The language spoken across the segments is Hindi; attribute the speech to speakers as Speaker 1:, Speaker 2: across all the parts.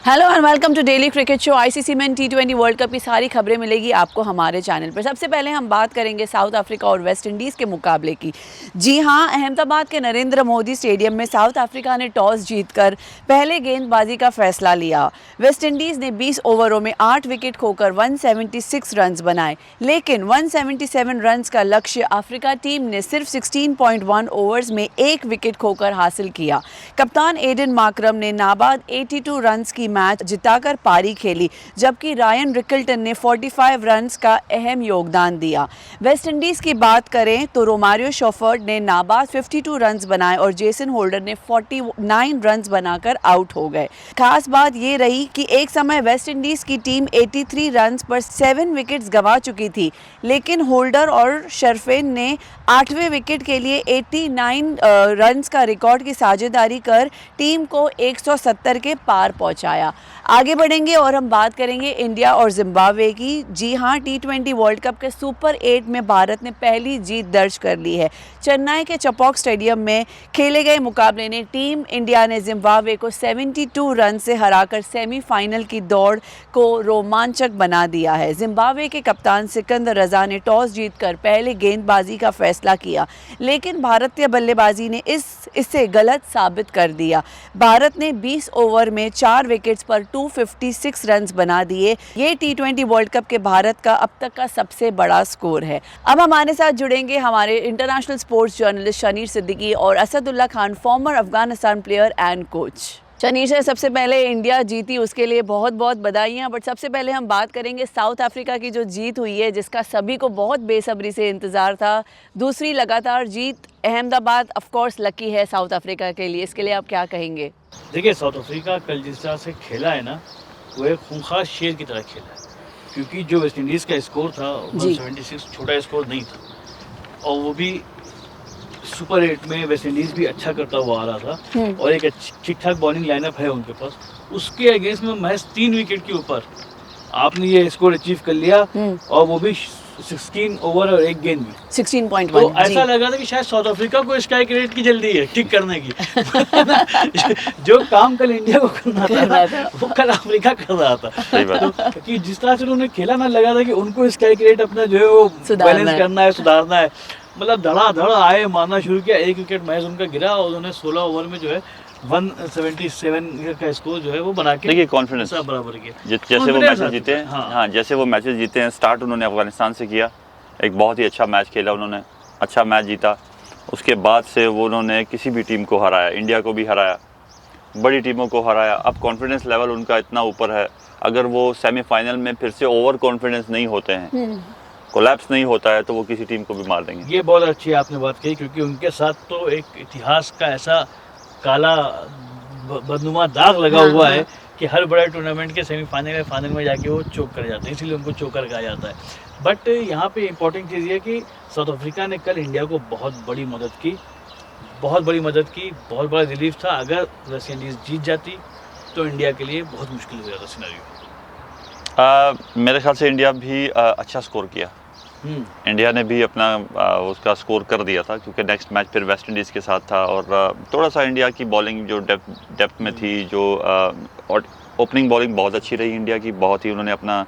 Speaker 1: Hello and welcome to daily cricket show. ICC men टी20 वर्ल्ड कप की सारी खबरें मिलेगी आपको हमारे चैनल पर। सबसे पहले हम बात करेंगे साउथ अफ्रीका और वेस्ट इंडीज़ के मुकाबले की। जी हां, अहमदाबाद के नरेंद्र मोदी स्टेडियम में साउथ अफ्रीका ने टॉस जीतकर पहले गेंदबाजी का फैसला लिया। वेस्ट इंडीज़ ने 20 ओवरों में 8 विकेट खोकर 176 रन्स बनाए, लेकिन 177 रन्स का लक्ष्य अफ्रीका टीम ने सिर्फ 16.1 ओवर्स में 1 विकेट खोकर हासिल किया। कप्तान एडन मार्करम ने नाबाद 82 रन्स की मैच जिताकर पारी खेली, जबकि रायन रिकल्टन ने 45 रन्स का अहम योगदान दिया। वेस्ट इंडीज की बात करें तो रोमारियो शॉफर्ड ने नाबाद 52 रन्स बनाए और जेसन होल्डर ने 49 रन्स बनाकर आउट हो गए। खास बात ये रही कि एक समय वेस्ट इंडीज की टीम 83 रन्स पर 7 विकेट्स गंवा चुकी थी, लेकिन होल्डर और शर्फेन ने 8वें विकेट के लिए 89 रन्स का रिकॉर्ड की साझेदारी कर टीम को 170 के पार पहुंचाया। आगे बढ़ेंगे और हम बात करेंगे इंडिया और जिम्बाब्वे की। जी हां, टी20 वर्ल्ड कप के सुपर 8 में भारत ने पहली जीत दर्ज कर ली है। चेन्नई के चपॉक स्टेडियम में खेले गए मुकाबले ने टीम इंडिया ने जिम्बाब्वे को 72 रन से हराकर सेमीफाइनल की दौड़ को रोमांचक बना दिया है। जिम्बाब्वे के कप्तान सिकंदर रजा ने टॉस जीतकर पहले गेंदबाजी का फैसला किया, लेकिन भारतीय बल्लेबाजी ने इससे गलत साबित कर दिया। भारत ने 20 ओवर में 4 विकेट्स पर 256 रन्स बना दिए। ये टी20 वर्ल्ड कप के भारत का अब तक का सबसे बड़ा स्कोर है। अब हमारे साथ जुड़ेंगे हमारे international sports journalist Shaneer Siddiqui और Asadullah Khan, former Afghanistan player and coach. Shaneer sir, सबसे पहले इंडिया जीती, उसके लिए बहुत बहुत बधाइयाँ। बट सबसे पहले हम बात करेंगे साउथ अफ्रीका की जो जीत हुई है, जिसका सभी को बहुत बेसब्री से इंतज़ार था। दूसरी लगातार जीत, अहमदाबाद ऑफ कोर्स लकी है साउथ अफ्रीका के लिए, इसके लिए आप क्या कहेंगे?
Speaker 2: देखिए, साउथ अफ्रीका कल जिस तरह से खेला है ना, वो एक खूंखार शेर की तरह खेला है। क्योंकि जो वेस्ट इंडीज़ का स्कोर था 176 छोटा स्कोर नहीं था, और वो भी सुपर 8 में वेस्ट इंडीज़ भी अच्छा करता हुआ आ रहा था और एक ठीक ठाक बॉलिंग लाइनअप है उनके पास। उसके अगेंस्ट में महज 3 विकेट के ऊपर आपने ये स्कोर अचीव कर लिया, और वो भी 16 ओवर और 1 गेंद भी
Speaker 1: 16.1।
Speaker 2: तो ऐसा लगा था कि शायद साउथ अफ्रीका को स्ट्राइक रेट की जल्दी है ठीक करने की। जो काम कल इंडिया को करना था वो कल अफ्रीका कर रहा था। तो कि जिस तरह से उन्होंने खेला ना, लगा था कि उनको स्ट्राइक रेट अपना जो है वो बैलेंस करना है, सुधारना है। मतलब धड़ाधड़ आए, मारना शुरू किया। 1 विकेट महज उनका गिरा और उन्होंने 16 ओवर में जो है 177 का स्कोर जो है वो बना के, देखिए, कॉन्फिडेंस बराबर किया।
Speaker 3: जैसे वो मैचेस जीते हैं, हाँ, जैसे वो मैचेस जीते हैं। स्टार्ट उन्होंने अफगानिस्तान से किया, एक बहुत ही अच्छा मैच खेला उन्होंने, अच्छा मैच जीता। उसके बाद से वो उन्होंने किसी भी टीम को हराया, इंडिया को भी हराया, बड़ी टीमों को हराया। अब कॉन्फिडेंस लेवल उनका इतना ऊपर है, अगर वो सेमीफाइनल में फिर से ओवर कॉन्फिडेंस नहीं होते हैं, कोलैप्स नहीं होता है, तो वो किसी टीम को भी मार देंगे।
Speaker 2: ये बहुत अच्छी आपने बात कही, क्योंकि उनके साथ तो एक इतिहास का ऐसा काला बदनुमा दाग लगा हुआ है कि हर बड़े टूर्नामेंट के सेमीफाइनल या फाइनल में जाके वो चोक कर जाते हैं, इसलिए उनको चोकर कहा जाता है। बट यहाँ पे इम्पोर्टेंट चीज़ ये कि साउथ अफ्रीका ने कल इंडिया को बहुत बड़ी मदद की, बहुत बड़ा रिलीफ था। अगर वेस्ट इंडीज़ जीत जाती तो इंडिया के लिए बहुत मुश्किल हो जाता सिनेरियो।
Speaker 3: मेरे ख्याल से इंडिया भी अच्छा स्कोर किया। इंडिया ने भी अपना उसका स्कोर कर दिया था, क्योंकि नेक्स्ट मैच फिर वेस्ट इंडीज़ के साथ था। और थोड़ा सा इंडिया की बॉलिंग जो डेप्थ में थी, जो और ओपनिंग बॉलिंग बहुत अच्छी रही इंडिया की, बहुत ही उन्होंने अपना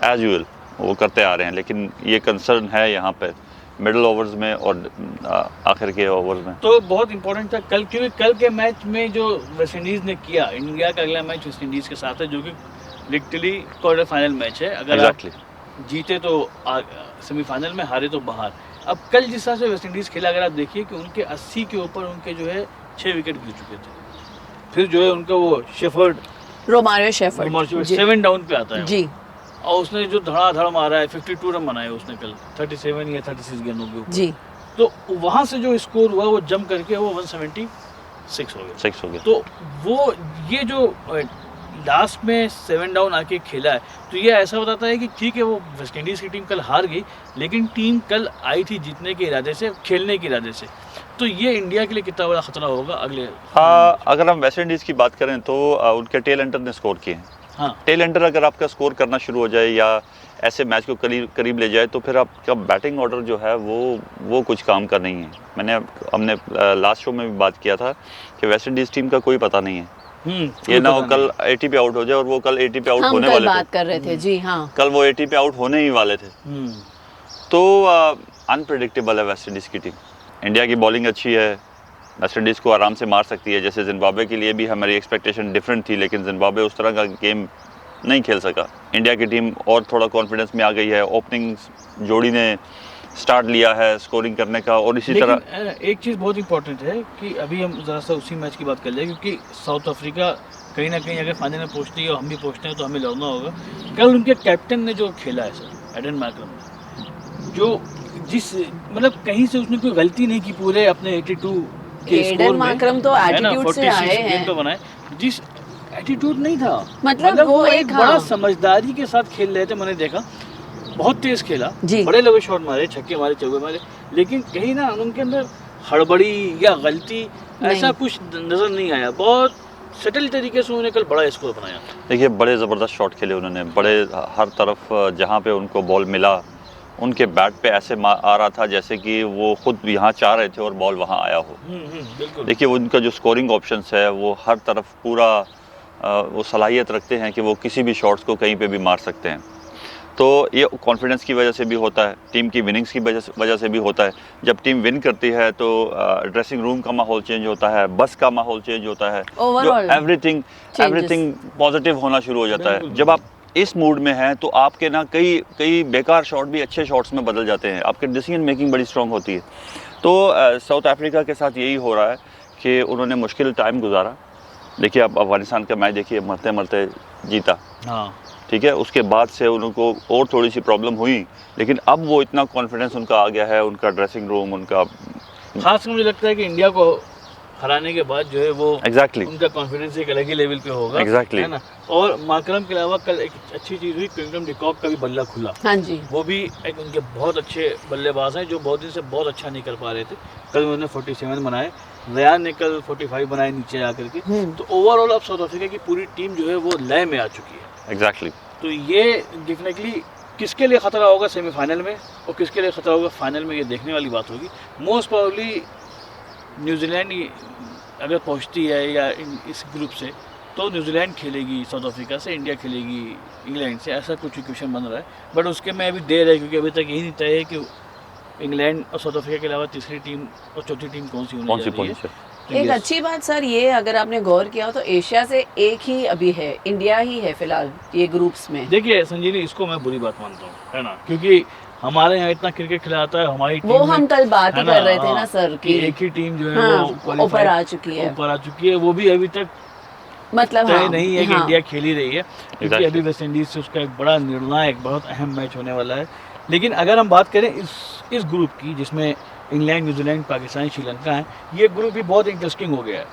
Speaker 3: एज यूजुअल वो करते आ रहे हैं। लेकिन ये कंसर्न है यहाँ पे मिडल ओवर्स में और आखिर के ओवर्स में। तो
Speaker 2: बहुत इंपॉर्टेंट था कल, क्योंकि कल के मैच में जो वेस्ट इंडीज़ ने किया, इंडिया का अगला मैच वेस्ट इंडीज़ के साथ है, जो कि लिटरली क्वार्टर फाइनल मैच है। अगर exactly. जीते तो सेमीफाइनल में, हारे तो बाहर। अब कल जिस तरह से वेस्ट इंडीज़ खेला, अगर आप देखिए कि उनके 80 के ऊपर उनके जो है 6 विकेट गिर चुके थे। फिर जो है उनका वो
Speaker 1: रोमारियो शेफर्ड
Speaker 2: 7 डाउन पे आता है
Speaker 1: जी,
Speaker 2: और उसने जो धड़ाधड़ मारा है, 52 रन बनाए उसने कल 37 या 36 गेंदों के ऊपर
Speaker 1: जी।
Speaker 2: तो वहाँ से जो स्कोर हुआ वो जंप करके वो 176 हो गया। तो वो ये जो लास्ट में 7 डाउन आके खेला है, तो ये ऐसा बताता है कि ठीक है, वो वेस्ट इंडीज़ की टीम कल हार गई, लेकिन टीम कल आई थी जीतने के इरादे से, खेलने के इरादे से। तो ये इंडिया के लिए कितना बड़ा खतरा होगा अगले।
Speaker 3: अगर हम वेस्ट इंडीज़ की बात करें तो उनके टेल एंडर ने स्कोर किए हैं। टेल एंडर अगर आपका स्कोर करना शुरू हो जाए या ऐसे मैच को करीब ले जाए, तो फिर आपका बैटिंग ऑर्डर जो है वो कुछ काम का नहीं है। हमने लास्ट शो में भी बात किया था कि वेस्ट इंडीज़ टीम का कोई पता नहीं है। ये ना हो कल 80 पे आउट हो जाए और वो कल 80 पे आउट
Speaker 1: हम
Speaker 3: होने
Speaker 1: कल
Speaker 3: वाले
Speaker 1: बात
Speaker 3: थे,
Speaker 1: कर रहे थे जी हाँ।
Speaker 3: कल वो 80 पे आउट होने ही वाले थे। तो अनप्रेडिक्टेबल है वेस्ट इंडीज़ की टीम। इंडिया की बॉलिंग अच्छी है, वेस्ट इंडीज़ को आराम से मार सकती है। जैसे जिम्बाब्वे के लिए भी हमारी एक्सपेक्टेशन डिफरेंट थी, लेकिन जिम्बाब्वे उस तरह का गेम नहीं खेल सका। इंडिया की टीम और थोड़ा कॉन्फिडेंस में आ गई है। ओपनिंग जोड़ी ने स्टार्ट लिया है स्कोरिंग करने का, और इसी तरह
Speaker 2: एक चीज़ बहुत इंपॉर्टेंट है कि अभी हम ज़रा सा उसी मैच की बात कर लें, क्योंकि साउथ अफ्रीका कहीं ना कहीं अगर फाइनल में पहुंचती है और हम भी पहुंचते हैं तो हमें लड़ना होगा। कल उनके कैप्टन ने जो खेला है सर, एडन मैकलम ने, जो जिस मतलब कहीं से उसने कोई गलती नहीं की पूरे अपने 82 के
Speaker 1: एडन
Speaker 2: स्कोर में,
Speaker 1: मार्करम तो
Speaker 2: है ना,
Speaker 1: एटीट्यूड से
Speaker 2: 46
Speaker 1: आए
Speaker 2: गेंद
Speaker 1: हैं।
Speaker 2: पे बनाए, जिस एटीट्यूड नहीं था,
Speaker 1: मतलब वो
Speaker 2: एक
Speaker 1: एक
Speaker 2: बड़ा
Speaker 1: हाँ।
Speaker 2: समझदारी के साथ खेल रहे थे। मैंने देखा बहुत तेज खेला,
Speaker 1: जी।
Speaker 2: बड़े लंबे शॉट मारे, छक्के मारे, चौके मारे, लेकिन कहीं ना उनके अंदर हड़बड़ी या गलती ऐसा कुछ नजर नहीं आया। बहुत सटल तरीके से उन्होंने कल बड़ा स्कोर बनाया।
Speaker 3: देखिए बड़े ज़बरदस्त शॉट खेले उन्होंने, बड़े हर तरफ जहाँ पे उनको बॉल मिला उनके बैट पे ऐसे आ रहा था जैसे कि वो खुद यहाँ चाह रहे थे और बॉल वहाँ आया हो।
Speaker 2: बिल्कुल।
Speaker 3: देखिए उनका जो स्कोरिंग ऑप्शंस है वो हर तरफ पूरा वो सलाहियत रखते हैं कि वो किसी भी शॉट्स को कहीं पे भी मार सकते हैं। तो ये कॉन्फिडेंस की वजह से भी होता है, टीम की विनिंग्स की वजह से भी होता है। जब टीम विन करती है तो ड्रेसिंग रूम का माहौल चेंज होता है, बस का माहौल चेंज होता है, जो एवरीथिंग पॉजिटिव होना शुरू हो जाता है। जब आप इस मूड में हैं तो आपके ना कई बेकार शॉट भी अच्छे शॉट्स में बदल जाते हैं, आपके डिसीजन मेकिंग बड़ी स्ट्रांग होती है। तो साउथ अफ्रीका के साथ यही हो रहा है कि उन्होंने मुश्किल टाइम गुजारा। देखिए अब अफगानिस्तान का मैच देखिए, मरते मरते जीता,
Speaker 2: हाँ
Speaker 3: ठीक है। उसके बाद से उनको और थोड़ी सी प्रॉब्लम हुई, लेकिन अब वो इतना कॉन्फिडेंस उनका आ गया है, उनका ड्रेसिंग रूम, उनका
Speaker 2: खास मुझे लगता है कि इंडिया को हराने के बाद जो है वो
Speaker 3: Exactly.
Speaker 2: उनका कॉन्फिडेंस एक अलग ही लेवल पे होगा।
Speaker 3: Exactly.
Speaker 2: है ना। और मार्करम के अलावा कल एक अच्छी चीज़ हुई, क्विंटन डिकॉक का भी बल्ला खुला।
Speaker 1: हाँ जी।
Speaker 2: वो भी एक उनके बहुत अच्छे बल्लेबाज हैं जो बहुत दिन से बहुत अच्छा नहीं कर पा रहे थे। कल उन्होंने 47 बनाए, रयान ने कल 45 बनाए नीचे आकर के। तो ओवरऑल अब साउथ अफ्रीका की पूरी टीम जो है वो लय में आ चुकी है।
Speaker 3: एग्जैक्टली।
Speaker 2: तो ये डेफिनेटली किसके लिए ख़तरा होगा सेमीफाइनल में और किसके लिए ख़तरा होगा फाइनल में, ये देखने वाली बात होगी। मोस्ट प्रॉब्ली न्यूजीलैंड अगर पहुंचती है या इस ग्रुप से, तो न्यूजीलैंड खेलेगी साउथ अफ्रीका से, इंडिया खेलेगी इंग्लैंड से, ऐसा कुछ इक्वेशन बन रहा है। बट उसके में अभी देर है, क्योंकि अभी तक यही नहीं तय है कि इंग्लैंड और साउथ अफ्रीका के अलावा तीसरी टीम और चौथी टीम कौन सी होने जा रही है।
Speaker 1: एक अच्छी बात सर ये, अगर आपने गौर किया हो तो एशिया से एक ही अभी है, इंडिया ही है फिलहाल ये ग्रुप्स में।
Speaker 2: देखिए संजीवनी, इसको मैं बुरी बात मानता हूँ, है ना, क्योंकि हमारे यहाँ इतना क्रिकेट खिलाता है, हमारी टीम
Speaker 1: वो हम कल बात ही कर रहे थे ना सर
Speaker 2: कि एक ही टीम जो है वो
Speaker 1: ऊपर आ चुकी है,
Speaker 2: वो भी अभी तक
Speaker 1: मतलब
Speaker 2: तय नहीं है कि इंडिया खेल ही रही है, क्योंकि अभी वेस्ट इंडीज से उसका एक बड़ा निर्णायक बहुत अहम मैच होने वाला है। लेकिन अगर हम बात करें इस ग्रुप की, जिसमें इंग्लैंड, न्यूजीलैंड, पाकिस्तान, श्रीलंका है, ये ग्रुप भी बहुत इंटरेस्टिंग हो गया है,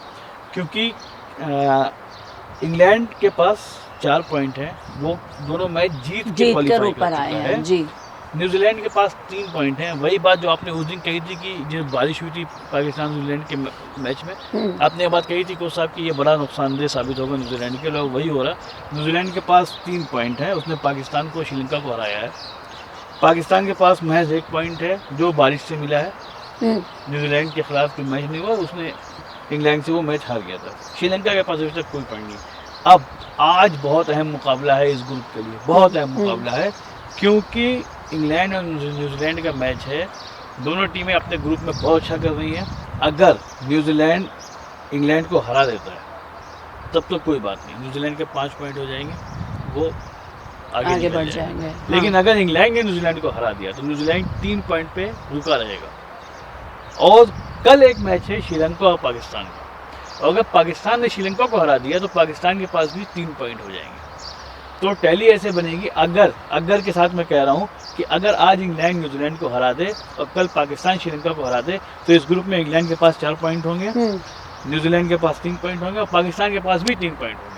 Speaker 2: क्योंकि इंग्लैंड के पास 4 पॉइंट है, वो दोनों मैच जीत के क्वालीफाई कर आए हैं जी। न्यूजीलैंड के पास 3 पॉइंट हैं। वही बात जो आपने उस दिन कही थी कि जब बारिश हुई थी पाकिस्तान न्यूजीलैंड के मैच में, आपने ये बात कही थी कोच साहब कि ये बड़ा नुकसानदेह साबित होगा न्यूजीलैंड के लिए, वही हो रहा है। न्यूजीलैंड के पास 3 पॉइंट है, उसने पाकिस्तान को, श्रीलंका को हराया है। पाकिस्तान के पास महज 1 पॉइंट है जो बारिश से मिला है। न्यूजीलैंड के खिलाफ जो मैच नहीं हुआ उसने इंग्लैंड से वो मैच हार गया था। श्रीलंका के पास अभी तक कोई पॉइंट नहीं। अब आज बहुत अहम मुकाबला है इस ग्रुप के लिए, बहुत अहम मुकाबला है, क्योंकि इंग्लैंड और न्यूजीलैंड का मैच है। दोनों टीमें अपने ग्रुप में बहुत अच्छा कर रही हैं। अगर न्यूजीलैंड इंग्लैंड को हरा देता है तब तो कोई बात नहीं, न्यूजीलैंड के 5 पॉइंट हो जाएंगे, वो आगे बढ़ जाएंगे। लेकिन अगर इंग्लैंड ने न्यूजीलैंड को हरा दिया तो न्यूजीलैंड 3 पॉइंट पे रुका रहेगा। और कल एक मैच है श्रीलंका और पाकिस्तान का, और अगर पाकिस्तान ने श्रीलंका को हरा दिया तो पाकिस्तान के पास भी 3 पॉइंट हो जाएंगे। तो टैली ऐसे बनेगी, अगर के साथ मैं कह रहा हूँ कि अगर आज इंग्लैंड न्यूजीलैंड को हरा दे और कल पाकिस्तान श्रीलंका को हरा दे, तो इस ग्रुप में इंग्लैंड के पास 4 पॉइंट होंगे, न्यूजीलैंड के पास 3 पॉइंट होंगे और पाकिस्तान के पास भी 3 पॉइंट होंगे।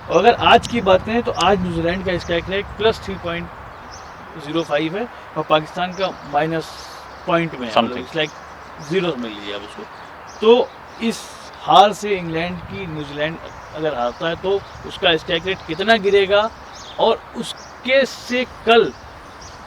Speaker 2: और अगर आज की बात करें तो आज न्यूजीलैंड का स्ट्राइक रेट +3.05 है और पाकिस्तान का -0.1 में है, इट्स लाइक 0 में लीजिए आप उसको। तो इस हार से इंग्लैंड की न्यूजीलैंड अगर हारता है तो उसका स्ट्राइक रेट कितना गिरेगा, और उसके से कल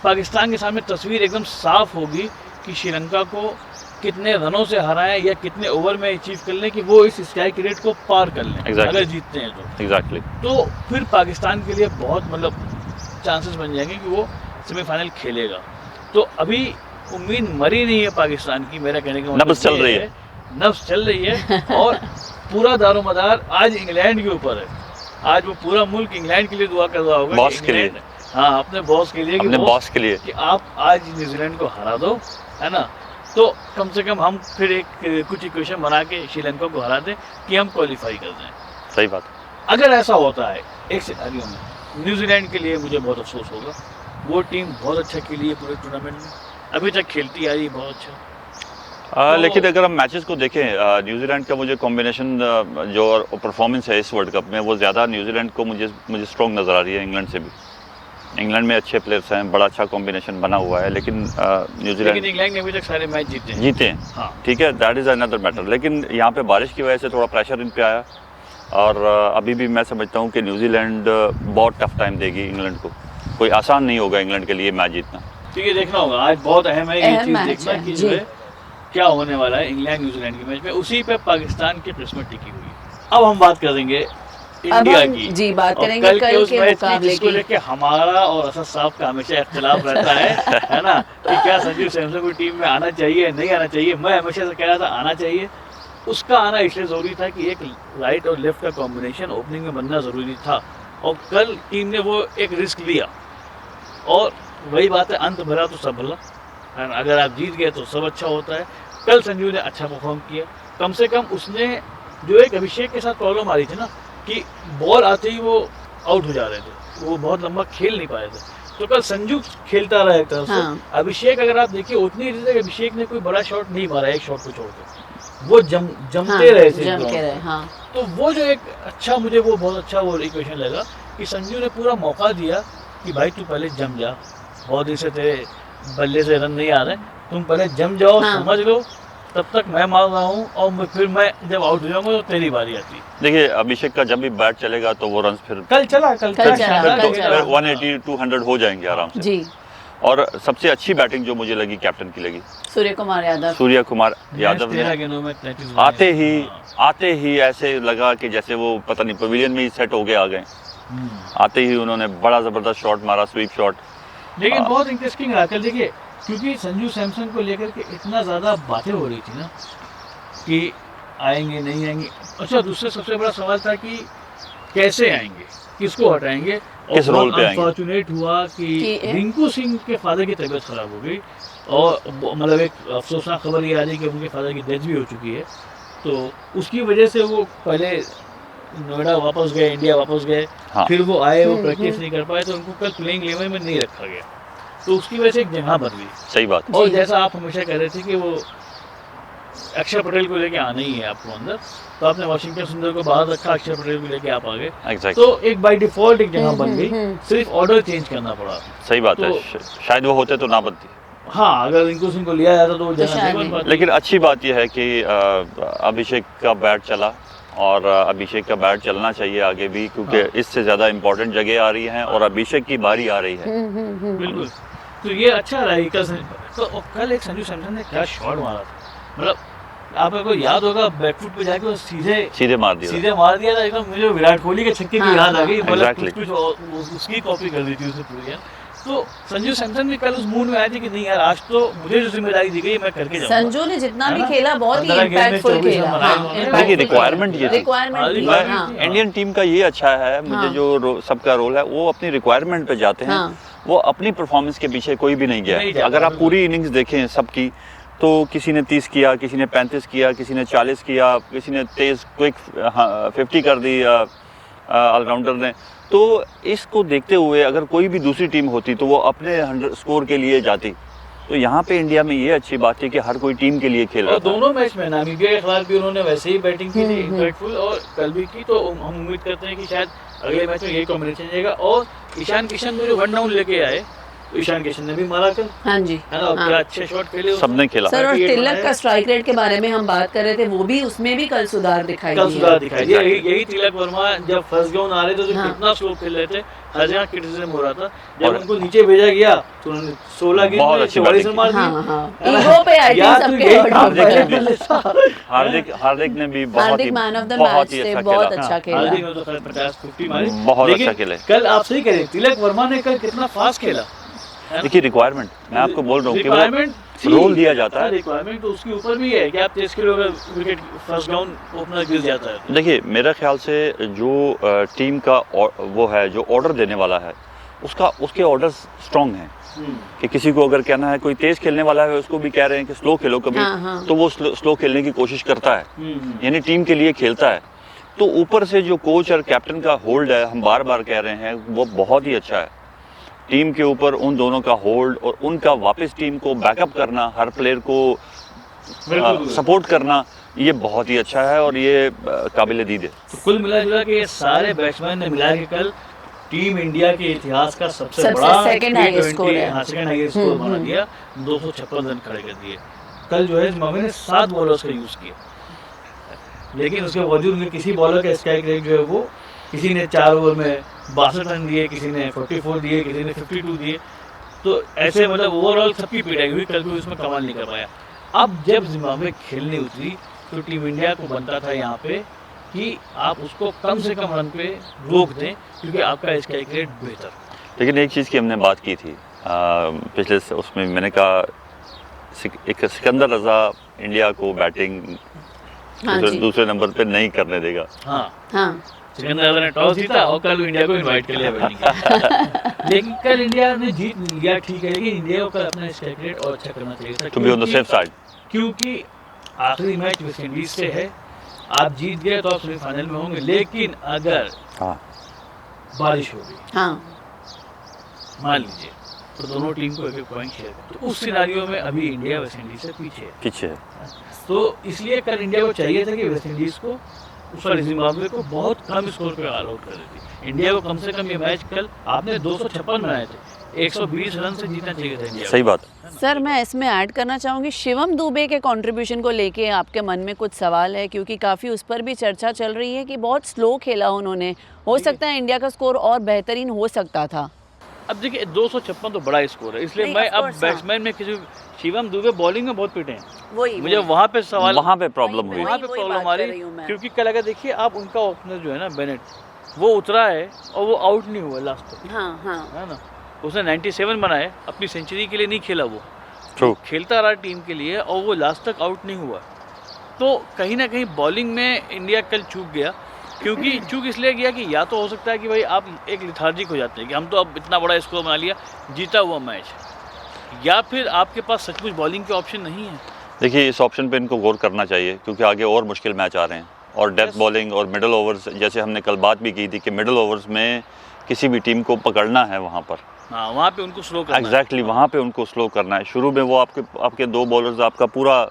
Speaker 2: पाकिस्तान के सामने तस्वीर एकदम साफ होगी कि श्रीलंका को कितने रनों से हराएं या कितने ओवर में अचीव कर लें कि वो इस स्ट्राइक रेट को पार कर लें।
Speaker 3: Exactly.
Speaker 2: अगर जीतते हैं तो
Speaker 3: एग्जैक्टली
Speaker 2: तो फिर पाकिस्तान के लिए बहुत मतलब चांसेस बन जाएंगे कि वो सेमीफाइनल खेलेगा। तो अभी उम्मीद मरी नहीं है पाकिस्तान की, मेरा कहने का मतलब
Speaker 3: नब्ज़ चल
Speaker 2: ये
Speaker 3: रही है।
Speaker 2: नब्ज़ चल रही है और पूरा दारोमदार आज इंग्लैंड के ऊपर है। आज वो पूरा मुल्क इंग्लैंड के लिए दुआ कर रहा होगा
Speaker 3: बॉस
Speaker 2: कि
Speaker 3: के लिए।
Speaker 2: इंग्लैंड, हाँ अपने बॉस के लिए, कि
Speaker 3: अपने
Speaker 2: बॉस
Speaker 3: बॉस के लिए
Speaker 2: कि आप आज न्यूजीलैंड को हरा दो, है ना, तो कम से कम हम फिर एक कुछ इक्वेशन बना के श्रीलंका को हरा दें कि हम क्वालिफाई कर दें।
Speaker 3: सही बात।
Speaker 2: अगर ऐसा होता है एक सिनेरियो में, न्यूजीलैंड के लिए मुझे बहुत अफसोस होगा। वो टीम बहुत अच्छा खेली है पूरे टूर्नामेंट में, अभी तक खेलती आ रही है बहुत अच्छा। तो-
Speaker 3: लेकिन अगर हम मैचेस को देखें, न्यूजीलैंड का मुझे कॉम्बिनेशन जो परफॉर्मेंस है इस वर्ल्ड कप में वो ज़्यादा न्यूजीलैंड को मुझे स्ट्रॉन्ग नज़र आ रही है इंग्लैंड से भी। इंग्लैंड में अच्छे प्लेयर्स हैं, बड़ा अच्छा कॉम्बिनेशन बना हुआ है, लेकिन न्यूजीलैंड
Speaker 2: लेकिन इंग्लैंड ने अभी तक सारे मैच जीते हैं।
Speaker 3: जीते हैं,
Speaker 2: हाँ।
Speaker 3: ठीक है, दैट इज़ अनदर मैटर। लेकिन यहाँ पे बारिश की वजह से थोड़ा प्रेशर इन पे आया और अभी भी मैं समझता हूँ कि न्यूजीलैंड बहुत टफ टाइम देगी इंग्लैंड को। कोई आसान नहीं होगा इंग्लैंड के लिए मैच जीतना।
Speaker 2: तो ये देखना होगा, आज बहुत अहम है ये
Speaker 1: अहम
Speaker 2: चीज़
Speaker 1: मैच
Speaker 2: देखना
Speaker 1: है,
Speaker 2: कि
Speaker 1: जी।
Speaker 2: जो है क्या होने वाला है इंग्लैंड न्यूजीलैंड के मैच में। उसी पे पाकिस्तान की किस्मत टिकी हुई है। अब हम बात करेंगे इंडिया
Speaker 1: हम
Speaker 2: की।
Speaker 1: जी बात
Speaker 2: और
Speaker 1: करेंगे कल
Speaker 2: उस
Speaker 1: के
Speaker 2: मैच
Speaker 1: मुकाबले
Speaker 2: जिसको
Speaker 1: की।
Speaker 2: लेके हमारा और असद साहब का हमेशा इख्तिलाफ रहता है ना, कि क्या संजू सैमसन को टीम में आना चाहिए नहीं आना चाहिए। मैं हमेशा से कह रहा था आना चाहिए। उसका आना इसलिए ज़रूरी था कि एक राइट और लेफ्ट का कॉम्बिनेशन ओपनिंग में बनना ज़रूरी था, और कल टीम ने वो एक रिस्क लिया। और वही बात है, अंत भरा तो सब भला, है ना? अगर आप जीत गए तो सब अच्छा होता है। कल संजू ने अच्छा परफॉर्म किया। कम से कम उसने जो एक अभिषेक के साथ प्रॉब्लम आ रही थी ना कि बॉल आते ही वो आउट हो जा रहे थे, वो बहुत लंबा खेल नहीं पाए थे, तो कल संजू खेलता रहा एक तरफ से।
Speaker 1: हाँ।
Speaker 2: अभिषेक अगर आप देखिए उतनी देर तक अभिषेक ने कोई बड़ा शॉट नहीं मारा, एक शॉट को छोड़कर वो जमते रहे थे
Speaker 1: जम
Speaker 2: ground
Speaker 1: के
Speaker 2: पे।
Speaker 1: रहे, हाँ।
Speaker 2: तो वो जो एक अच्छा, मुझे वो बहुत अच्छा वो इक्वेशन लगा कि संजू ने पूरा मौका दिया कि भाई तू पहले जम जा, बहुत दिन से तेरे बल्ले से रन नहीं आ रहे, तुम पहले जम जाओ,
Speaker 1: हाँ।
Speaker 2: समझ लो, तब तक मैं मार रहा हूँ और फिर मैं जब आउट हो जाऊंगा तो तेरी बारी आती।
Speaker 3: देखिए अभिषेक का जब भी बैट चलेगा तो वो रन फिर
Speaker 2: कल चला
Speaker 1: कल चला, कल चला।
Speaker 3: 180-200 हो जाएंगे आराम से।
Speaker 1: जी।
Speaker 3: और सबसे अच्छी बैटिंग जो मुझे लगी कैप्टन की लगी,
Speaker 1: सूर्य कुमार यादव।
Speaker 3: सूर्य कुमार यादव
Speaker 2: 13
Speaker 3: ने
Speaker 2: गेंदों में 33
Speaker 3: आते ही ऐसे लगा कि जैसे वो पता नहीं पवेलियन में ही सेट हो के आ गए। आते ही उन्होंने बड़ा ज़बरदस्त शॉट मारा, स्वीप शॉट।
Speaker 2: लेकिन बहुत इंटरेस्टिंग रहा कल, देखिए क्योंकि संजू सैमसन को लेकर के इतना ज़्यादा बातें हो रही थी ना कि आएंगे नहीं आएंगे। अच्छा, दूसरा सबसे बड़ा सवाल था कि कैसे आएंगे, किसको हटाएंगे, और
Speaker 3: किस रोल पे आएंगे।
Speaker 2: अनफॉर्चुनेट हुआ कि
Speaker 1: कि-
Speaker 2: रिंकू सिंह के फादर की तबीयत खराब हो गई, और मतलब एक अफसोसनाक खबर ये आ रही है कि उनके फादर की डेथ भी हो चुकी है। तो उसकी वजह से वो पहले नोएडा वापस गए, इंडिया वापस गए,
Speaker 3: हाँ।
Speaker 2: फिर वो आए, वो प्रैक्टिस नहीं कर पाए, तो उनको कल प्लेइंग 11 में नहीं रखा गया, तो उसकी वजह से एक जगह बन गई।
Speaker 3: सही बात।
Speaker 2: और
Speaker 1: जी।
Speaker 2: जैसा आप हमेशा कह रहे थे कि वो अक्षर पटेल को लेके आना ही है आपको अंदर, तो आपने वाशिंगटन सुंदर को बाहर रखा, अक्षर पटेल को लेके आप आ गए,
Speaker 3: एग्जैक्टली,
Speaker 2: तो एक बाय डिफॉल्ट एक जगह बन गई, सिर्फ ऑर्डर चेंज करना पड़ा।
Speaker 3: सही बात है।
Speaker 2: तो-
Speaker 3: शायद वो होते तो ना बनती।
Speaker 2: हाँ, अगर रिंकू सिंह को लिया जाता तो वो जगह
Speaker 1: शायद
Speaker 2: नहीं बन
Speaker 1: नहीं।
Speaker 2: पाती।
Speaker 3: लेकिन अच्छी बात यह है कि अभिषेक का बैट चला, और अभिषेक का बैट चलना चाहिए आगे भी, क्योंकि
Speaker 2: हाँ।
Speaker 3: इससे ज़्यादा इम्पोर्टेंट जगह आ रही हैं और अभिषेक की बारी आ रही है।
Speaker 2: बिल्कुल, तो ये अच्छा रहा कल तो कल एक संजू सैमसन ने क्या शॉट मारा था, मतलब आपको याद होगा बैकफुट पे जाके वो
Speaker 3: सीधे मार दिया।
Speaker 2: सीधे मार दिया था एकदम। मुझे विराट कोहली के छक्के की
Speaker 1: हाँ,
Speaker 2: याद आ गई, मतलब
Speaker 3: exactly.
Speaker 2: कुछ उसकी कॉपी कर दी थी उसने पूरी यार। तो संजू सैमसन भी कल उस मूड में आए थे कि नहीं यार, आज तो मुझे जो जिम्मेदारी दी गई मैं करके जाऊंगा।
Speaker 1: संजू ने जितना
Speaker 2: है
Speaker 1: भी
Speaker 2: ना?
Speaker 1: खेला बहुत ही
Speaker 2: 15 गेंद में
Speaker 1: इम्पैक्टफुल
Speaker 2: 24
Speaker 1: खेला।
Speaker 2: रन बनाए
Speaker 1: हाँ,
Speaker 2: उन्होंने।
Speaker 1: impactful
Speaker 3: देखिए, requirement ये थी।
Speaker 1: रिक्वायरमेंट थी,
Speaker 2: हाँ,
Speaker 1: हाँ।
Speaker 3: इंडियन टीम का ये अच्छा है, मुझे
Speaker 1: हाँ।
Speaker 3: जो सबका रोल है वो अपनी रिक्वायरमेंट पे जाते हैं।
Speaker 1: हाँ।
Speaker 3: वो अपनी परफॉर्मेंस के पीछे कोई भी नहीं
Speaker 2: नहीं
Speaker 3: गया।
Speaker 2: जाता,
Speaker 3: अगर आप
Speaker 2: बिल्कुल।
Speaker 3: पूरी इनिंग्स देखें सबकी, तो किसी ने 30 किया, किसी ने 35 किया, किसी ने 40 किया, किसी ने तेज क्विक 50 कर दी ऑलराउंडर ने। तो इसको देखते हुए अगर कोई भी दूसरी टीम होती तो वो अपने 100 स्कोर के लिए जाती। तो यहाँ पे इंडिया में ये अच्छी बात है कि हर कोई टीम के लिए खेल रहा
Speaker 2: और
Speaker 3: था।
Speaker 2: दोनों मैच में नामीबिया के खिलाफ भी उन्होंने वैसे ही बैटिंग की थी, इम्पैक्टफुल, और कल भी की। तो हम उम्मीद करते हैं कि शायद अगले मैच में यही कॉम्बिनेशन जाएगा। और ईशान किशन को जो 1 डाउन लेके आए, ईशान किशन ने भी मारा कल,
Speaker 1: हाँ जी,
Speaker 2: है ना,
Speaker 1: हाँ।
Speaker 2: क्या अच्छे शॉट खेले उसने।
Speaker 3: सबने खेला।
Speaker 1: सर, और
Speaker 2: ये
Speaker 1: तिलक
Speaker 2: बनाया।
Speaker 1: का स्ट्राइक रेट के बारे में हम बात कर रहे थे, वो भी उसमें भी कल सुधार दिखाई
Speaker 2: कल
Speaker 1: दिया।
Speaker 2: सुधार दिखाई दिया।
Speaker 3: Exactly.
Speaker 2: यही तिलक वर्मा जब फर्स्ट ग्राउंड आ रहे थे तो
Speaker 1: हाँ।
Speaker 2: कितना स्लो खेल रहे थे, हर जगह क्रिटिसिज्म हो रहा था। जब
Speaker 3: और-
Speaker 2: उनको नीचे भेजा गया तो उन्होंने 16 गेंद
Speaker 3: बहुत
Speaker 2: में
Speaker 3: अच्छी
Speaker 2: 44
Speaker 3: batting
Speaker 2: रन मार दिए।
Speaker 1: हाँ, हाँ। ईगो पे आई
Speaker 2: या
Speaker 1: थिंक
Speaker 2: तो
Speaker 1: सबके
Speaker 2: यही
Speaker 1: हर्ट
Speaker 2: काम
Speaker 1: हो
Speaker 3: हार्दिक
Speaker 1: गए।
Speaker 3: ने हार्दिक ने भी बहुत
Speaker 1: हार्दिक
Speaker 3: ही
Speaker 1: मैन ऑफ द
Speaker 3: बहुत ही
Speaker 1: मैच थे,
Speaker 3: अच्छा
Speaker 1: बहुत
Speaker 3: खेला।
Speaker 1: अच्छा खेला।
Speaker 2: हार्दिक ने तो खैर 50-50 मारी,
Speaker 3: बहुत
Speaker 2: लेकिन
Speaker 3: अच्छा खेले।
Speaker 2: कल आप सही कह रहे हैं, तिलक वर्मा ने कल कितना फास्ट खेला।
Speaker 3: देखिए रिक्वायरमेंट, मैं आपको बोल रहा हूँ कि
Speaker 2: रिक्वायरमेंट
Speaker 3: वो रोल दिया जाता है।
Speaker 2: रिक्वायरमेंट तो उसके ऊपर भी है कि आप टेस्ट खेलोगे, विकेट फर्स्ट डाउन ओपनर गिर जाता है।
Speaker 3: देखिए मेरे ख्याल से जो टीम का वो है जो ऑर्डर देने वाला है उसके ऑर्डर स्ट्रांग हैं कि किसी को अगर कहना है कोई तेज खेलने वाला है उसको भी कह रहे हैं कि स्लो खेलो कभी,
Speaker 1: हाँ, हाँ।
Speaker 3: तो वो स्लो खेलने की कोशिश करता है, यानी टीम के लिए खेलता है। तो ऊपर से जो कोच और कैप्टन का होल्ड है, हम बार बार कह रहे हैं, वो बहुत ही अच्छा है। टीम के ऊपर उन दोनों का होल्ड और उनका वापस टीम को बैकअप करना, हर प्लेयर को
Speaker 2: बिल्कुल।
Speaker 3: सपोर्ट करना, ये बहुत ही अच्छा है और ये काबिल दीद है।
Speaker 2: तो कुल मिला जुला के ये सारे बैट्समैन ने मिला के कल टीम इंडिया के इतिहास का सबसे बड़ा
Speaker 1: second highest score है।
Speaker 2: हाँ, सेकंड हाईएस्ट स्कोर बना दिया, 256 रन खड़े कर दिए। कल जो है जिम्बाब्वे ने 7 बॉलर्स का यूज किया, लेकिन उसके बावजूद उनके किसी बॉलर का स्ट्राइक रेट जो है वो, किसी ने 4 ओवर में 62 रन दिए, किसी ने 44 दिए, किसी ने 52 दिए। तो ऐसे मतलब ओवरऑल सबकी पिटाई हुई, कल कोई उसमें कमाल नहीं कर पाया। अब जब जिम्बाब्वे खेलने उतरी तो टीम इंडिया को बनता था यहाँ पे कि आप उसको कम से कम रन पे रोक दें, क्योंकि आपका स्ट्राइक रेट बेहतर।
Speaker 3: लेकिन एक चीज़ की हमने बात की थी पिछले उसमें, मैंने कहा एक सिकंदर रजा इंडिया को बैटिंग
Speaker 1: हाँ जी।
Speaker 3: दूसरे नंबर पे नहीं करने देगा।
Speaker 2: हाँ,
Speaker 1: हाँ,
Speaker 2: सिकंदर रजा ने टॉस जीता और कल इंडिया को इनवाइट कर लिया बैटिंग के लिए। लेकिन कल इंडिया ने जीत लिया, ठीक है, लेकिन इंडिया को कल अपना स्ट्राइक रेट और अच्छा करना चाहिए था,
Speaker 3: to be on the safe side.
Speaker 2: क्योंकि आखिरी मैच वेस्ट इंडीज से है। आप जीत गए तो आप सेमीफाइनल में होंगे, लेकिन अगर
Speaker 3: हाँ,
Speaker 2: बारिश हो गई
Speaker 1: हाँ,
Speaker 2: मान लीजिए, तो दोनों टीम को एक पॉइंट शेयर है, तो उस सिनारियो में अभी इंडिया वेस्ट इंडीज से पीछे है।
Speaker 3: पीछे है।
Speaker 2: तो इसलिए कल इंडिया को चाहिए था कि वेस्ट इंडीज को, सॉरी जिम्बाब्वे को बहुत कम स्कोर पे ऑल आउट कर देती। इंडिया को कम से कम ये मैच कल आपने 256 बनाए थे, 120 रन से जीतना चाहिए था इंडिया को।
Speaker 3: सही बात है।
Speaker 1: सर मैं इसमें ऐड करना चाहूँगी, शिवम दुबे के कंट्रीब्यूशन को लेके आपके मन में कुछ सवाल है? क्योंकि काफ़ी उस पर भी चर्चा चल रही है कि बहुत स्लो खेला उन्होंने, हो सकता है इंडिया का स्कोर और बेहतरीन हो सकता था।
Speaker 2: अब देखिए 256 तो बड़ा स्कोर है, इसलिए
Speaker 1: नहीं,
Speaker 2: मैं
Speaker 1: of
Speaker 2: अब
Speaker 1: course,
Speaker 2: बैट्समैन में किसी, शिवम दुबे बॉलिंग में बहुत पिटे हैं,
Speaker 1: वही
Speaker 2: मुझे वहाँ पे सवाल,
Speaker 3: वहाँ पे प्रॉब्लम हुई।
Speaker 2: वहाँ पे
Speaker 1: वही
Speaker 2: प्रॉब्लम
Speaker 1: बात
Speaker 2: आ
Speaker 1: कर
Speaker 2: रही,
Speaker 1: रही हूँ मैं।
Speaker 2: क्योंकि कल अगर देखिए आप उनका ओपनर जो है ना बेनेट, वो उतरा है और वो आउट नहीं हुआ लास्ट तक,
Speaker 1: हाँ, हाँ,
Speaker 2: है ना। उसने 97 बनाए, अपनी सेंचुरी के लिए नहीं खेला, वो
Speaker 3: ट्रू।
Speaker 2: खेलता रहा टीम के लिए और वो लास्ट तक आउट नहीं हुआ। तो कहीं ना कहीं बॉलिंग में इंडिया कल चूक गया, क्योंकि चूक इसलिए गया कि या तो हो सकता है कि भाई आप एक लिथार्जिक हो जाते हैं कि हम तो अब इतना बड़ा स्कोर बना लिया, जीता हुआ मैच, या फिर आपके पास सचमुच बॉलिंग के ऑप्शन नहीं है।
Speaker 3: देखिए इस ऑप्शन पे इनको गौर करना चाहिए, क्योंकि आगे और मुश्किल मैच आ रहे हैं, और डेथ बॉलिंग और मिडल ओवर्स, जैसे हमने कल बात भी की थी कि मिडल ओवर्स में किसी भी टीम को पकड़ना है वहाँ पर,
Speaker 2: हाँ, वहाँ पे उनको स्लो करना है।
Speaker 3: एग्जैक्टली वहाँ पे उनको स्लो करना है। शुरू में वो आपके 2 बॉलर्स आपका पूरा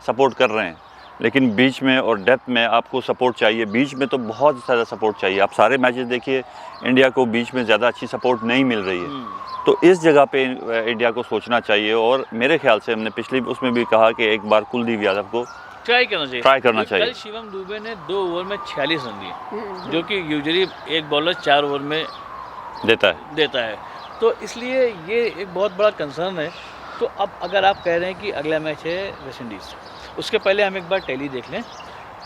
Speaker 3: सपोर्ट कर रहे हैं, लेकिन बीच में और डेप्थ में आपको सपोर्ट चाहिए। बीच में तो बहुत ज़्यादा सपोर्ट चाहिए। आप सारे मैचेस देखिए, इंडिया को बीच में ज़्यादा अच्छी सपोर्ट नहीं मिल रही है, तो इस जगह पे इंडिया को सोचना चाहिए। और मेरे ख्याल से हमने पिछली उसमें भी कहा कि एक बार कुलदीप यादव को
Speaker 2: ट्राई करना चाहिए,
Speaker 3: ट्राई करना चाहिए।
Speaker 2: कल शिवम दुबे ने 2 ओवर में 46 रन दिए, जो कि यूजुअली एक बॉलर 4 ओवर में देता है। तो इसलिए ये एक बहुत बड़ा कंसर्न है। तो अब अगर आप कह रहे हैं कि अगला मैच है वेस्ट इंडीज़, उसके पहले हम एक बार टैली देख लें,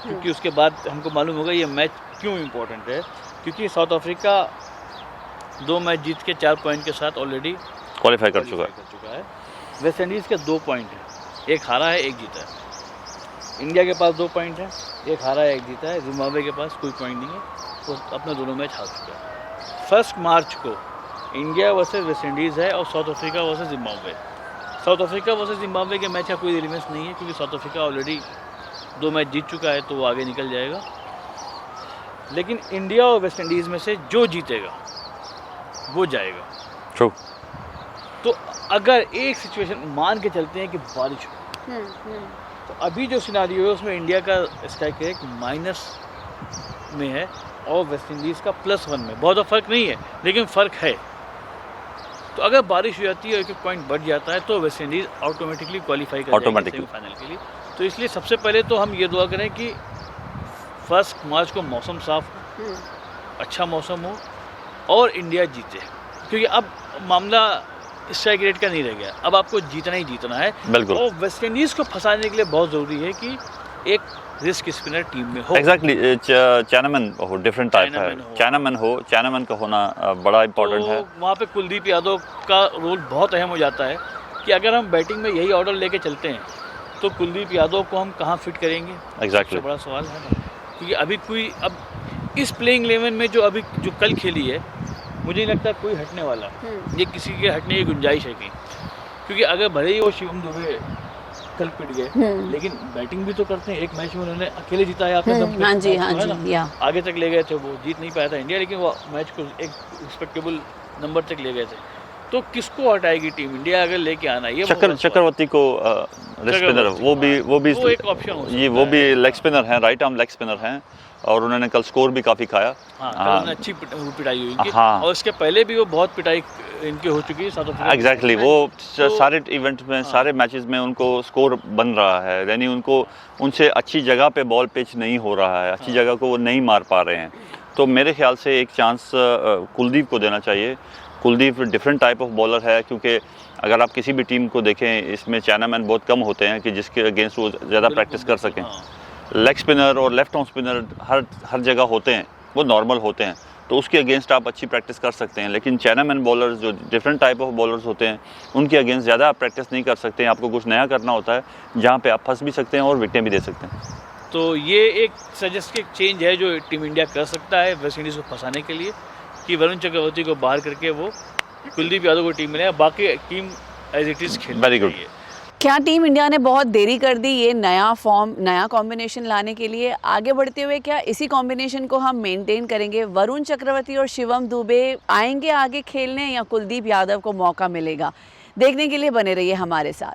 Speaker 2: क्योंकि उसके बाद हमको मालूम होगा ये मैच क्यों इम्पोर्टेंट है। क्योंकि साउथ अफ्रीका 2 मैच जीत के 4 पॉइंट के साथ ऑलरेडी
Speaker 3: क्वालिफाई कर चुका है।
Speaker 2: वेस्ट इंडीज़ के 2 पॉइंट हैं, एक हारा है, एक जीता है। इंडिया के पास 2 पॉइंट हैं, एक हारा है, एक जीता है। जिम्बाब्वे के पास कोई पॉइंट नहीं है, वो अपने दोनों मैच हार चुका है। 1 मार्च को इंडिया वर्सेस वेस्ट इंडीज़ है और south Africa versus Zimbabwe. South Africa versus Zimbabwe के मैच का कोई रिलेवेंस नहीं है, क्योंकि साउथ अफ्रीका ऑलरेडी 2 मैच जीत चुका है, तो वो आगे निकल जाएगा। लेकिन इंडिया और वेस्ट इंडीज़ में से जो जीतेगा वो जाएगा।
Speaker 3: ट्रू।
Speaker 2: तो अगर एक सिचुएशन मान के चलते हैं कि बारिश हो, तो अभी जो सिनारियो है उसमें इंडिया का स्ट्राइक रेट माइनस में है और वेस्ट इंडीज़ का +1 में। बहुत फ़र्क नहीं है, लेकिन फ़र्क है। तो अगर बारिश हो जाती है, एक पॉइंट बढ़ जाता है, तो वेस्ट इंडीज़ ऑटोमेटिकली क्वालिफाई कर जाएगी सेमीफाइनल के लिए। तो इसलिए सबसे पहले तो हम ये दुआ करें कि 1 मार्च को मौसम साफ हो, अच्छा मौसम हो और इंडिया जीते, क्योंकि अब मामला स्ट्राइक रेट का नहीं रह गया, अब आपको जीतना ही जीतना है।
Speaker 3: बिल्कुल।
Speaker 2: और वेस्ट इंडीज़ को फंसाने के लिए बहुत ज़रूरी है कि एक रिस्क स्पिनर टीम में हो।
Speaker 3: एग्जैक्टली, चैनामैन हो, डिफरेंट टाइप है, चैनामैन का होना बड़ा इंपॉर्टेंट
Speaker 2: तो
Speaker 3: है।
Speaker 2: वहाँ पे कुलदीप यादव का रोल बहुत अहम हो जाता है कि अगर हम बैटिंग में यही ऑर्डर लेके चलते हैं तो कुलदीप यादव को हम कहाँ फिट करेंगे,
Speaker 3: एग्जैक्टली,
Speaker 2: बड़ा सवाल है ना। क्योंकि अभी कोई अब इस प्लेइंग 11 में जो कल खेली है, मुझे नहीं लगता कोई हटने वाला, ये किसी के हटने की गुंजाइश है कहीं। क्योंकि अगर भले ही वो शिवम दुबे कल पिट गए, लेकिन बैटिंग भी तो करते हैं। एक मैच में उन्होंने अकेले जिता है आपने दम पे,
Speaker 1: हाँ जी, या
Speaker 2: आगे तक ले गए थे, वो जीत नहीं पाया था इंडिया, लेकिन वो मैच को एक रिस्पेक्टेबल नंबर तक ले गए थे। तो किसको हटाएगी टीम इंडिया अगर लेके आना, ये
Speaker 3: चक्रवर्ती को स्पिनर, वो भी
Speaker 2: एक ऑप्शन हो
Speaker 3: ये, वो भी लेग स्पिनर हैं, राइट आर्म लेग स्पिनर हैं, और उन्होंने कल स्कोर भी काफ़ी खाया।
Speaker 2: हाँ, कल उन्होंने अच्छी पिटाई हुई इनकी।
Speaker 3: हाँ।
Speaker 2: और इसके पहले भी वो बहुत पिटाई इनकी हो चुकी है साउथ अफ्रीका।
Speaker 3: एग्जैक्टली, वो सारे इवेंट में, सारे मैचेस में उनको स्कोर बन रहा है, यानी उनको उनसे अच्छी जगह पे बॉल पिच नहीं हो रहा है, अच्छी जगह को वो नहीं मार पा रहे हैं। तो मेरे ख्याल से एक चांस कुलदीप को देना चाहिए। Kuldeep different type of bowler है, क्योंकि अगर आप किसी भी टीम को देखें, इसमें चैनामैन बहुत कम होते हैं कि जिसके अगेंस्ट वो ज़्यादा प्रैक्टिस कर सकें। लेग स्पिनर और लेफ्ट आर्म स्पिनर हर जगह होते हैं, वो नॉर्मल होते हैं, तो उसके अगेंस्ट आप अच्छी प्रैक्टिस कर सकते हैं। लेकिन चैनामैन बॉलर्स जो डिफरेंट टाइप ऑफ बॉलर्स होते हैं, उनके अगेंस्ट ज़्यादा आप प्रैक्टिस नहीं कर सकते हैं। आपको कुछ नया करना होता है जहाँ पे आप फंस भी सकते हैं और विकेटें भी दे सकते हैं।
Speaker 2: तो ये एक सजेस्ट चेंज है जो टीम इंडिया कर सकता है वेस्ट इंडीज़ को फंसाने के लिए, कि वरुण चक्रवर्ती को बाहर करके वो कुलदीप यादव को टीम में, बाकी टीम एज इट इज़ खेलनी
Speaker 3: वेरी गुड।
Speaker 2: चाहिए।
Speaker 1: क्या टीम इंडिया ने बहुत देरी कर दी ये नया फॉर्म, नया कॉम्बिनेशन लाने के लिए? आगे बढ़ते हुए क्या इसी कॉम्बिनेशन को हम मेंटेन करेंगे? वरुण चक्रवर्ती और शिवम दुबे आएंगे आगे खेलने, या कुलदीप यादव को मौका मिलेगा? देखने के लिए बने रहिए हमारे साथ।